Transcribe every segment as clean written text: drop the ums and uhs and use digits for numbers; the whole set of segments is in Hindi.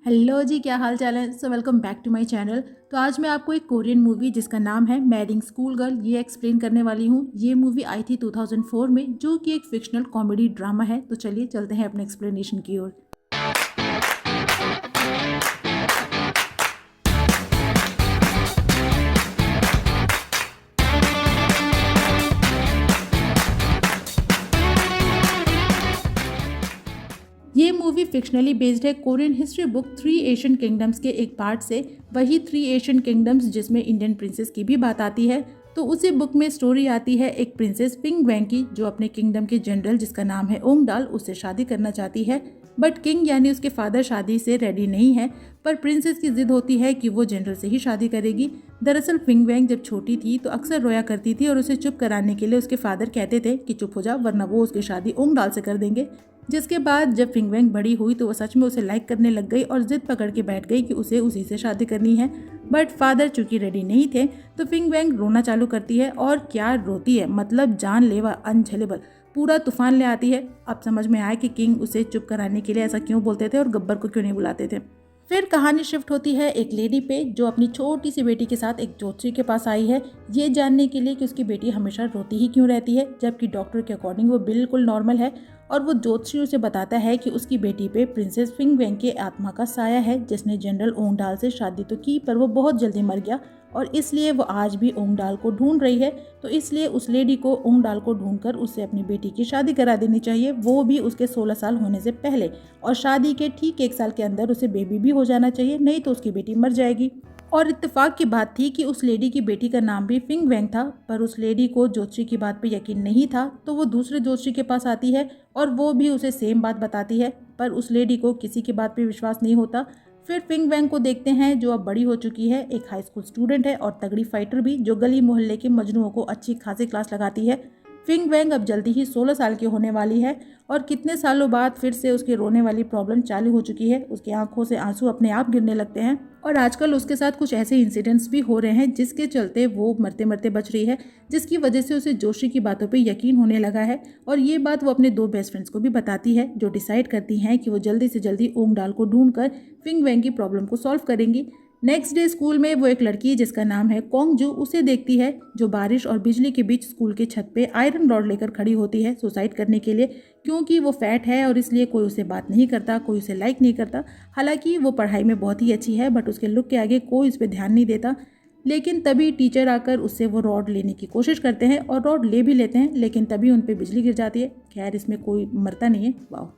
हेलो जी, क्या हाल चाल है। So welcome back to my channel. तो आज मैं आपको एक कोरियन मूवी जिसका नाम है मैडिंग स्कूल गर्ल ये एक्सप्लेन करने वाली हूँ। ये मूवी आई थी 2004 में, जो कि एक फिक्शनल कॉमेडी ड्रामा है। तो चलिए चलते हैं अपने एक्सप्लेनेशन की ओर। ये मूवी फिक्शनली बेस्ड है Korean history book three Asian kingdoms के एक पार्ट से। वही थ्री एशियन किंगडम्स जिसमें इंडियन प्रिंसेस की भी बात आती है। तो उसी बुक में स्टोरी आती है एक प्रिंसेस पिंग वैंग की, जो अपने किंगडम के जनरल जिसका नाम है ओंगडाल उससे शादी करना चाहती है। बट किंग यानी उसके फादर शादी से रेडी नहीं है। पर प्रिंसेस की जिद होती है कि वो जनरल से ही शादी करेगी। दरअसल पिंग वैंग जब छोटी थी तो अक्सर रोया करती थी और उसे चुप कराने के लिए उसके फादर कहते थे कि चुप हो जा, वरना वो उसकी शादी ओंगडाल से कर देंगे। जिसके बाद जब फिंग वैंग बड़ी हुई तो वो सच में उसे लाइक करने लग गई और जिद पकड़ के बैठ गई कि उसे उसी से शादी करनी है। बट फादर चूंकि रेडी नहीं थे तो फिंग वैंग रोना चालू करती है, और क्या रोती है, मतलब जानलेवा अनझेलेबल पूरा तूफान ले आती है। अब समझ में आया कि किंग उसे चुप कराने के लिए ऐसा क्यों बोलते थे और गब्बर को क्यों नहीं बुलाते थे। फिर कहानी शिफ्ट होती है एक लेडी पे, जो अपनी छोटी सी बेटी के साथ एक ज्योतिषी के पास आई है, ये जानने के लिए कि उसकी बेटी हमेशा रोती ही क्यों रहती है, जबकि डॉक्टर के अकॉर्डिंग वो बिल्कुल नॉर्मल है। और वो ज्योतिषी उसे बताता है कि उसकी बेटी पे प्रिंसेस फिंग वैंग के आत्मा का साया है, जिसने जनरल ओंगडाल से शादी तो की पर वो बहुत जल्दी मर गया, और इसलिए वो आज भी ओंगडाल को ढूंढ रही है। तो इसलिए उस लेडी को ओंगडाल को ढूंढकर उससे अपनी बेटी की शादी करा देनी चाहिए, वो भी उसके 16 साल होने से पहले। और शादी के ठीक 1 साल के अंदर उसे बेबी भी हो जाना चाहिए, नहीं तो उसकी बेटी मर जाएगी। और इत्तेफाक की बात थी कि उस लेडी की बेटी का नाम भी फिंग वैंग था। पर उस लेडी को ज्योतिषी की बात पे यकीन नहीं था, तो वो दूसरे ज्योतिषी के पास आती है और वो भी उसे सेम बात बताती है, पर उस लेडी को किसी की बात पे विश्वास नहीं होता। फिर फिंग वैंग को देखते हैं, जो अब बड़ी हो चुकी है, एक हाई स्कूल स्टूडेंट है और तगड़ी फाइटर भी, जो गली मोहल्ले के मजनुओं को अच्छी खासी क्लास लगाती है। फिंग वैंग अब जल्दी ही 16 साल की होने वाली है, और कितने सालों बाद फिर से उसकी रोने वाली प्रॉब्लम चालू हो चुकी है। उसकी आंखों से आंसू अपने आप गिरने लगते हैं, और आजकल उसके साथ कुछ ऐसे इंसिडेंट्स भी हो रहे हैं जिसके चलते वो मरते मरते बच रही है, जिसकी वजह से उसे जोशी की बातों पे यकीन होने लगा है। और ये बात वो अपने 2 बेस्ट फ्रेंड्स को भी बताती है, जो डिसाइड करती हैं कि वो जल्दी से जल्दी ओंगडाल को ढूंढकर फिंग वैंग की प्रॉब्लम को सॉल्व करेंगी। नेक्स्ट डे स्कूल में वो एक लड़की जिसका नाम है कोंगजू उसे देखती है, जो बारिश और बिजली के बीच स्कूल के छत पे आयरन रॉड लेकर खड़ी होती है सुसाइड करने के लिए, क्योंकि वो फैट है और इसलिए कोई उसे बात नहीं करता, कोई उसे लाइक नहीं करता। हालांकि वो पढ़ाई में बहुत ही अच्छी है, बट उसके लुक के आगे कोई उस पर ध्यान नहीं देता। लेकिन तभी टीचर आकर उससे वो रॉड लेने की कोशिश करते हैं और रॉड ले भी लेते हैं, लेकिन तभी उन पर बिजली गिर जाती है। खैर, इसमें कोई मरता नहीं है। वाह।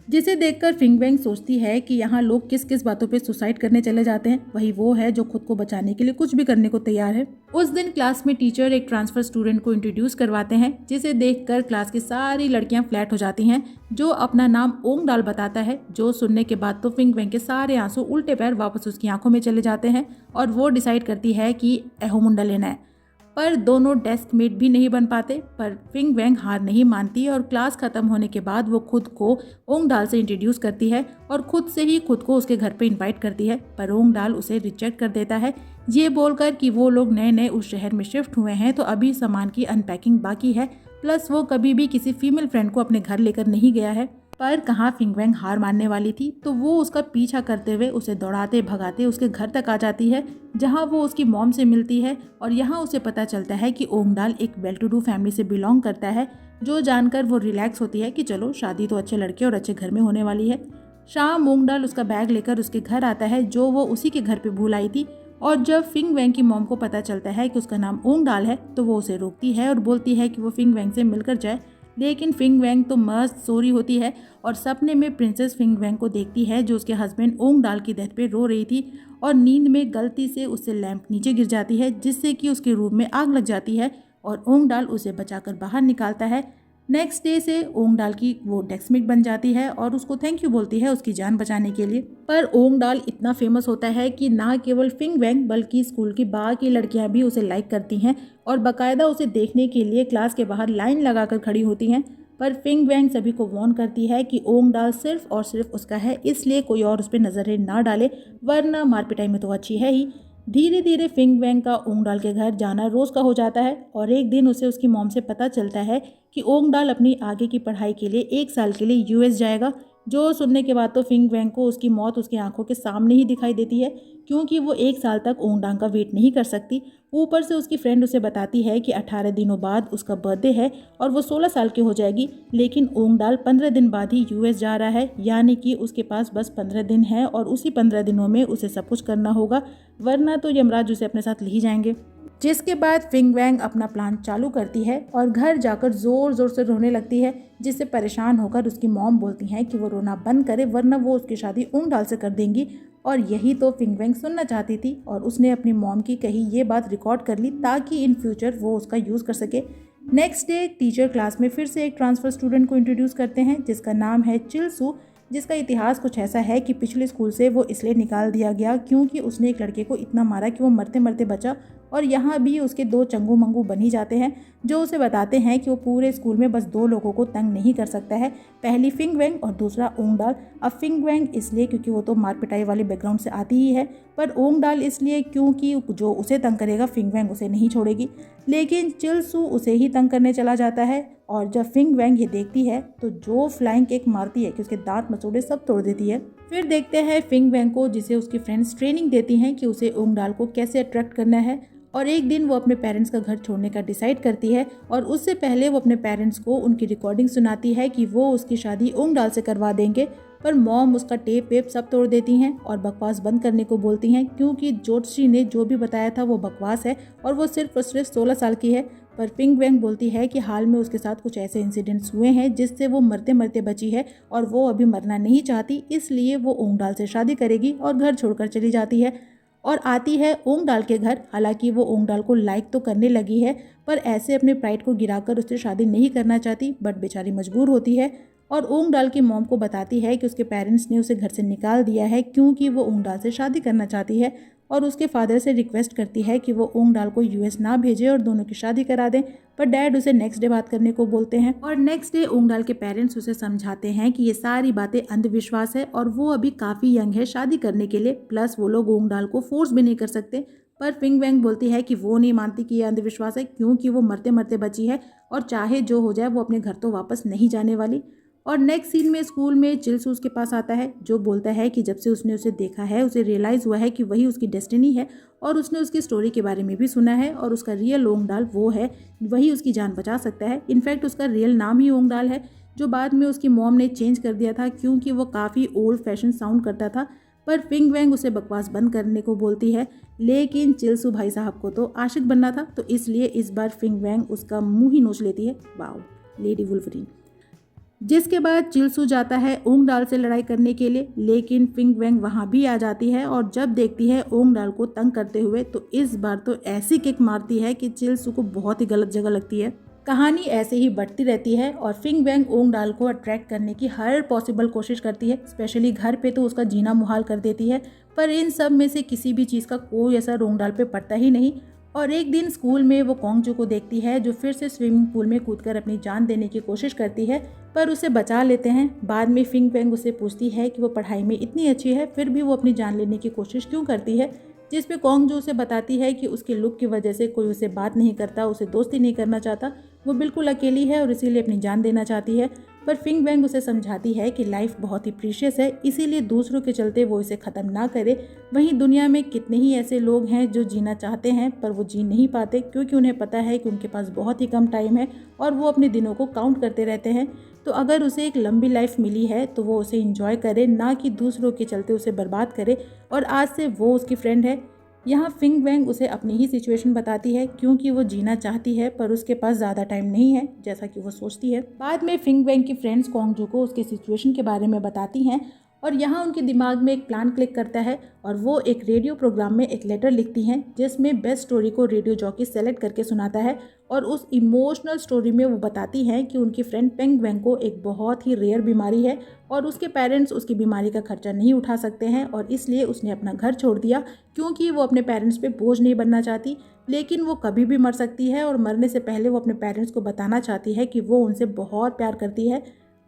जिसे देखकर फिंग वैंग सोचती है कि यहाँ लोग किस किस बातों पे सुसाइड करने चले जाते हैं, वही वो है जो खुद को बचाने के लिए कुछ भी करने को तैयार है। उस दिन क्लास में टीचर एक ट्रांसफर स्टूडेंट को इंट्रोड्यूस करवाते हैं, जिसे देखकर क्लास की सारी लड़कियां फ्लैट हो जाती हैं, जो अपना नाम ओंगडाल बताता है। जो सुनने के बाद तो फिंग वैंग के सारे आंसू उल्टे पैर वापस उसकी आंखों में चले जाते हैं, और वो डिसाइड करती है कि एहो मुंडा लेना है। पर दोनों डेस्क मेट भी नहीं बन पाते। पर फिंग वैंग हार नहीं मानती, और क्लास खत्म होने के बाद वो खुद को ओंगडाल से इंट्रोड्यूस करती है और खुद से ही खुद को उसके घर पे इनवाइट करती है। पर ओंगडाल उसे रिजेक्ट कर देता है, ये बोलकर कि वो लोग नए नए उस शहर में शिफ्ट हुए हैं, तो अभी सामान की अनपैकिंग बाकी है, प्लस वो कभी भी किसी फीमेल फ्रेंड को अपने घर लेकर नहीं गया है। पर कहाँ फिंग वैंग हार मानने वाली थी, तो वो उसका पीछा करते हुए उसे दौड़ाते भगाते उसके घर तक आ जाती है, जहाँ वो उसकी मॉम से मिलती है। और यहाँ उसे पता चलता है कि ओंगडाल एक वेल टू डू फैमिली से बिलोंग करता है, जो जानकर वो रिलैक्स होती है कि चलो शादी तो अच्छे लड़के और अच्छे घर में होने वाली है। शाम ओंगडाल उसका बैग लेकर उसके घर आता है, जो वो उसी के घर पे भूल आई थी। और जब फिंग वैंग की मॉम को पता चलता है कि उसका नाम ओंगडाल है, तो वो उसे रोकती है और बोलती है कि वो फिंग वैंग से मिलकर जाए। लेकिन फिंग वैंग तो मस्त सोरी होती है और सपने में प्रिंसेस फिंग वैंग को देखती है, जो उसके हस्बैंड ओंगडाल की डेथ पे रो रही थी, और नींद में गलती से उससे लैंप नीचे गिर जाती है, जिससे कि उसके रूम में आग लग जाती है, और ओंगडाल उसे बचाकर बाहर निकालता है। नेक्स्ट डे से ओंगडाल की वो डेस्कमेट बन जाती है और उसको थैंक यू बोलती है उसकी जान बचाने के लिए। पर ओंगडाल इतना फेमस होता है कि ना केवल फिंग वैंग बल्कि स्कूल की बाकी लड़कियां भी उसे लाइक करती हैं और बाकायदा उसे देखने के लिए क्लास के बाहर लाइन लगाकर खड़ी होती हैं। पर फिंग वैंग सभी को वार्न करती है कि ओंगडाल सिर्फ और सिर्फ उसका है, इसलिए कोई और उस पर नजरें ना डाले, वरना मार पिटाई में तो अच्छी है ही। धीरे धीरे फिंग वैंग का ओंगडाल के घर जाना रोज का हो जाता है, और एक दिन उसे उसकी मॉम से पता चलता है कि ओंगडाल अपनी आगे की पढ़ाई के लिए 1 साल के लिए यूएस जाएगा, जो सुनने के बाद तो फिंग वैंग को उसकी मौत उसकी आंखों के सामने ही दिखाई देती है, क्योंकि वो 1 साल तक ओंगडांग का वेट नहीं कर सकती। ऊपर से उसकी फ्रेंड उसे बताती है कि 18 दिनों बाद उसका बर्थडे है और वो 16 साल की हो जाएगी, लेकिन ओंगडाल 15 दिन बाद ही यूएस जा रहा है, यानी कि उसके पास बस 15 दिन है और उसी 15 दिनों में उसे सब कुछ करना होगा, वरना तो यमराज उसे अपने साथ ले ही जाएंगे। जिसके बाद फिंग वैंग अपना प्लान चालू करती है और घर जाकर ज़ोर ज़ोर से रोने लगती है, जिससे परेशान होकर उसकी मॉम बोलती हैं कि वो रोना बंद करे वरना वो उसकी शादी ओंगडाल से कर देंगी। और यही तो फिंग वैंग सुनना चाहती थी और उसने अपनी मॉम की कही ये बात रिकॉर्ड कर ली ताकि इन फ्यूचर वो उसका यूज़ कर सके। नेक्स्ट डे टीचर क्लास में फिर से एक ट्रांसफ़र स्टूडेंट को इंट्रोड्यूस करते हैं जिसका नाम है चिलसू, जिसका इतिहास कुछ ऐसा है कि पिछले स्कूल से वो इसलिए निकाल दिया गया क्योंकि उसने एक लड़के को इतना मारा कि वो मरते मरते बचा। और यहाँ भी उसके 2 चंगू मंगू बन ही जाते हैं जो उसे बताते हैं कि वो पूरे स्कूल में बस 2 लोगों को तंग नहीं कर सकता है, पहली फिंग वैंग और दूसरा ओंगडाल। अब फिंग वैंग इसलिए क्योंकि वो तो मार पिटाई वाले बैकग्राउंड से आती ही है, पर ओंगडाल इसलिए क्योंकि जो उसे तंग करेगा फिंग वैंग उसे नहीं छोड़ेगी। लेकिन चिलसू उसे ही तंग करने चला जाता है और जब फिंग वैंग ये देखती है तो जो फ्लाइंग किक मारती है कि उसके दांत मसूड़े सब तोड़ देती है। फिर देखते हैं फिंग वैंग को, जिसे उसकी फ्रेंड्स ट्रेनिंग देती हैं कि उसे ओंगडाल को कैसे अट्रैक्ट करना है। और एक दिन वो अपने पेरेंट्स का घर छोड़ने का डिसाइड करती है और उससे पहले वो अपने पेरेंट्स को उनकी रिकॉर्डिंग सुनाती है कि वो उसकी शादी ओंगडाल से करवा देंगे, पर मॉम उसका टेप वेप सब तोड़ देती हैं और बकवास बंद करने को बोलती हैं क्योंकि जोशी ने जो भी बताया था वो बकवास है और वो सिर्फ और सिर्फ 16 साल की है। पर फिंग वैंग बोलती है कि हाल में उसके साथ कुछ ऐसे इंसिडेंट्स हुए हैं जिससे वो मरते मरते बची है और वो अभी मरना नहीं चाहती, इसलिए वो ओंगडाल से शादी करेगी और घर छोड़कर चली जाती है और आती है ओंगडाल के घर। हालांकि वो ओंगडाल को लाइक तो करने लगी है, पर ऐसे अपने प्राइड को गिराकर उससे शादी नहीं करना चाहती, बट बेचारी मजबूर होती है और ओंगडाल की मॉम को बताती है कि उसके पेरेंट्स ने उसे घर से निकाल दिया है क्योंकि वो ओंगडाल से शादी करना चाहती है और उसके फादर से रिक्वेस्ट करती है कि वो ओंगडाल को यूएस ना भेजे और दोनों की शादी करा दें, पर डैड उसे नेक्स्ट डे बात करने को बोलते हैं। और नेक्स्ट डे ओंगडाल के पेरेंट्स उसे समझाते हैं कि ये सारी बातें अंधविश्वास है और वो अभी काफ़ी यंग है शादी करने के लिए, प्लस वो लोग ओंगडाल को फोर्स भी नहीं कर सकते। पर फिंग वैंग बोलती है कि वो नहीं मानती कि यह अंधविश्वास है क्योंकि वो मरते मरते बची है और चाहे जो हो जाए वो अपने घर तो वापस नहीं जाने वाली। और नेक्स्ट सीन में स्कूल में चिलसू उसके पास आता है जो बोलता है कि जब से उसने उसे देखा है उसे रियलाइज़ हुआ है कि वही उसकी डेस्टिनी है और उसने उसकी स्टोरी के बारे में भी सुना है और उसका रियल ओंगडाल वो है, वही उसकी जान बचा सकता है। इनफैक्ट उसका रियल नाम ही ओंगडाल है, जो बाद में उसकी मॉम ने चेंज कर दिया था क्योंकि वो काफ़ी ओल्ड फैशन साउंड करता था। पर फिंग वैंग उसे बकवास बंद करने को बोलती है, लेकिन चिलसू भाई साहब को तो आशिक बनना था, तो इसलिए इस बार फिंग वैंग उसका मुंह ही नोच लेती है। Wow, lady Wolverine. जिसके बाद चिलसू जाता है ओंगडाल से लड़ाई करने के लिए, लेकिन फिंग वैंग वहाँ भी आ जाती है और जब देखती है ओंगडाल को तंग करते हुए तो इस बार तो ऐसी किक मारती है कि चिलसू को बहुत ही गलत जगह लगती है। कहानी ऐसे ही बढ़ती रहती है और फिंग वैंग ओंगडाल को अट्रैक्ट करने की हर पॉसिबल कोशिश करती है, स्पेशली घर पे तो उसका जीना मुहाल कर देती है, पर इन सब में से किसी भी चीज़ का कोई असर ओंगडाल पे पड़ता ही नहीं। और एक दिन स्कूल में वो कोंगजू को देखती है जो फिर से स्विमिंग पूल में कूदकर अपनी जान देने की कोशिश करती है, पर उसे बचा लेते हैं। बाद में फिंग वैंग उसे पूछती है कि वो पढ़ाई में इतनी अच्छी है फिर भी वो अपनी जान लेने की कोशिश क्यों करती है, जिस पे कोंगजू उसे बताती है कि उसके लुक की वजह से कोई उसे बात नहीं करता, उसे दोस्ती नहीं करना चाहता, वो बिल्कुल अकेली है और इसीलिए अपनी जान देना चाहती है। पर फिंग वैंग उसे समझाती है कि लाइफ बहुत ही प्रीशियस है, इसीलिए दूसरों के चलते वो इसे ख़त्म ना करे। वहीं दुनिया में कितने ही ऐसे लोग हैं जो जीना चाहते हैं पर वो जी नहीं पाते क्योंकि उन्हें पता है कि उनके पास बहुत ही कम टाइम है और वो अपने दिनों को काउंट करते रहते हैं। तो अगर उसे एक लंबी लाइफ मिली है तो वो उसे इंजॉय करे, ना कि दूसरों के चलते उसे बर्बाद करे। और आज से वो उसकी फ्रेंड है। यहाँ फिंग वैंग उसे अपनी ही सिचुएशन बताती है क्योंकि वो जीना चाहती है पर उसके पास ज़्यादा टाइम नहीं है जैसा कि वो सोचती है। बाद में फिंग वैंग की फ्रेंड्स कोंगजू को उसके सिचुएशन के बारे में बताती हैं और यहाँ उनके दिमाग में एक प्लान क्लिक करता है और वो एक रेडियो प्रोग्राम में एक लेटर लिखती हैं जिसमें बेस्ट स्टोरी को रेडियो जॉकी सेलेक्ट करके सुनाता है। और उस इमोशनल स्टोरी में वो बताती हैं कि उनकी फ्रेंड फिंग वैंग को एक बहुत ही रेयर बीमारी है और उसके पेरेंट्स उसकी बीमारी का खर्चा नहीं उठा सकते हैं और इसलिए उसने अपना घर छोड़ दिया क्योंकि वो अपने पेरेंट्स पे बोझ नहीं बनना चाहती। लेकिन वो कभी भी मर सकती है और मरने से पहले वो अपने पेरेंट्स को बताना चाहती है कि वो उनसे बहुत प्यार करती है।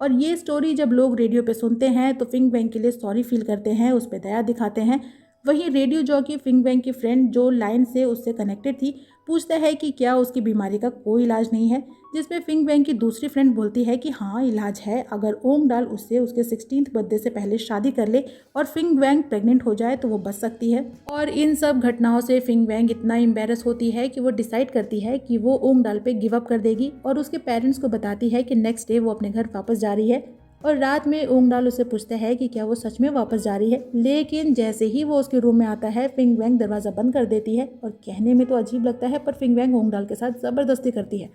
और ये स्टोरी जब लोग रेडियो पे सुनते हैं तो फिंग वैंग के लिए सॉरी फील करते हैं, उस पर दया दिखाते हैं। वहीं रेडियो जॉकी फिंग वैंग की फ्रेंड जो लाइन से उससे कनेक्टेड थी पूछता है कि क्या उसकी बीमारी का कोई इलाज नहीं है, जिसमें फिंग वैंग की दूसरी फ्रेंड बोलती है कि हाँ इलाज है, अगर ओंगडाल उससे उसके 16th बर्थडे से पहले शादी कर ले और फिंग वैंग प्रेग्नेंट हो जाए तो वो बच सकती है। और इन सब घटनाओं से फिंग वैंग इतना एम्बेरस होती है कि वो डिसाइड करती है कि वो ओंगडाल पे गिव अप कर देगी और उसके पेरेंट्स को बताती है कि नेक्स्ट डे वो अपने घर वापस जा रही है। और रात में ओंगडाल उससे पूछता है कि क्या वो सच में वापस जा रही है, लेकिन जैसे ही वो उसके रूम में आता है फिंग वैंग दरवाज़ा बंद कर देती है। और कहने में तो अजीब लगता है पर फिंग वैंग ओंगडाल के साथ ज़बरदस्ती करती है।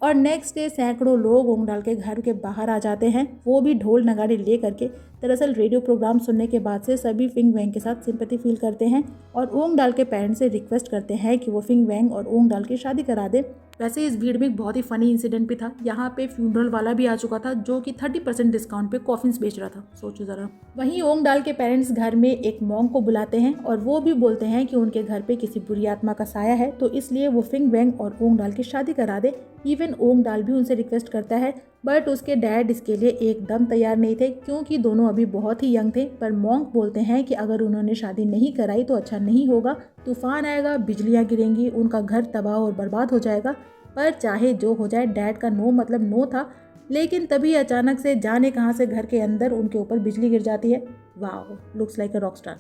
और नेक्स्ट डे सैकड़ों लोग ओंगडाल के घर के बाहर आ जाते हैं, वो भी ढोल नगाड़े ले करके। दरअसल रेडियो प्रोग्राम सुनने के बाद से सभी फिंग वैंग के साथ सिंपैथी फील करते हैं और ओंगडाल के पेरेंट्स से रिक्वेस्ट करते हैं कि वो फिंग वैंग और ओंगडाल की शादी करा दे। वैसे इस भीड़ में एक बहुत ही फनी इंसिडेंट भी था, यहाँ पे फ्यूनरल वाला भी आ चुका था जो कि 30% डिस्काउंट पे कॉफिन्स बेच रहा था, सोचो जरा। वहीं ओंगडाल के पेरेंट्स घर में एक मॉन्क को बुलाते हैं और वो भी बोलते हैं कि उनके घर पे किसी बुरी आत्मा का साया है, तो इसलिए वो फिंग वैंग और ओंगडाल की शादी करा दे। इवन ओंगडाल भी उनसे रिक्वेस्ट करता है, बट उसके डैड इसके लिए एकदम तैयार नहीं थे क्योंकि दोनों अभी बहुत ही यंग थे। पर मॉन्क बोलते हैं कि अगर उन्होंने शादी नहीं कराई तो अच्छा नहीं होगा, तूफान आएगा, बिजलियाँ गिरेंगी, उनका घर तबाह और बर्बाद हो जाएगा। पर चाहे जो हो जाए डैड का नो मतलब नो था। लेकिन तभी अचानक से जाने कहाँ से घर के अंदर उनके ऊपर बिजली गिर जाती है। Wow, looks like a rock star.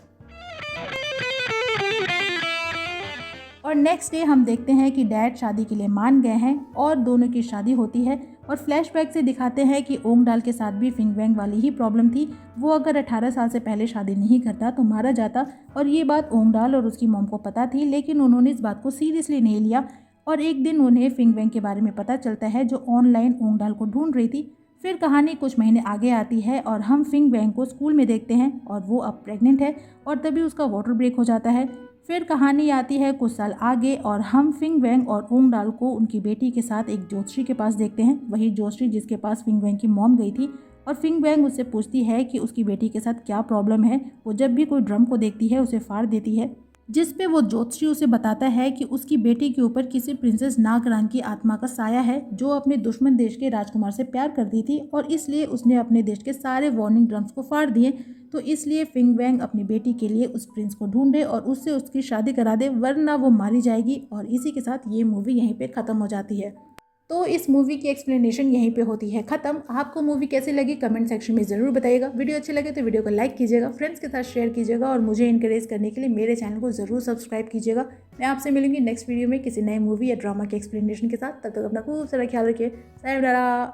और नेक्स्ट डे हम देखते हैं कि डैड शादी के लिए मान गए हैं और दोनों की शादी होती है। और फ्लैशबैक से दिखाते हैं कि ओंगडाल के साथ भी फिंग वैंग वाली ही प्रॉब्लम थी, वो अगर 18 साल से पहले शादी नहीं करता तो मारा जाता। और ये बात ओंगडाल और उसकी मॉम को पता थी, लेकिन उन्होंने इस बात को सीरियसली नहीं लिया। और एक दिन उन्हें फिंग वैंग के बारे में पता चलता है जो ऑनलाइन ओंगडाल को ढूंढ रही थी। फिर कहानी कुछ महीने आगे आती है और हम फिंग वैंग को स्कूल में देखते हैं और वो अब प्रेग्नेंट है और तभी उसका वाटर ब्रेक हो जाता है। फिर कहानी आती है कुछ साल आगे और हम फिंग वैंग और ओंगडाल को उनकी बेटी के साथ एक ज्योतिषी के पास देखते हैं, वही ज्योतिषी जिसके पास फिंग वैंग की मॉम गई थी। और फिंग वैंग उससे पूछती है कि उसकी बेटी के साथ क्या प्रॉब्लम है। वो जब भी कोई ड्रम को देखती है उसे फाड़ देती है, जिस पे वो ज्योतिषी उसे बताता है कि उसकी बेटी के ऊपर किसी प्रिंसेस नागरांग की आत्मा का साया है जो अपने दुश्मन देश के राजकुमार से प्यार करती थी और इसलिए उसने अपने देश के सारे वार्निंग ड्रम्स को फाड़ दिए। तो इसलिए फिंग वैंग अपनी बेटी के लिए उस प्रिंस को ढूंढे और उससे उसकी शादी करा दे, वरना वो मारी जाएगी। और इसी के साथ ये मूवी यहीं पे ख़त्म हो जाती है। तो इस मूवी की एक्सप्लेनेशन यहीं पे होती है ख़त्म। आपको मूवी कैसी लगी कमेंट सेक्शन में ज़रूर बताइएगा। वीडियो अच्छी लगे तो वीडियो को लाइक कीजिएगा, फ्रेंड्स के साथ शेयर कीजिएगा और मुझे इनकरेज करने के लिए मेरे चैनल को ज़रूर सब्सक्राइब कीजिएगा। मैं आपसे मिलूंगी नेक्स्ट वीडियो में किसी नए मूवी या ड्रामा के एक्सप्लेनेशन के साथ। तब तक अपना खूब सारा ख्याल रखिए। सायोनारा।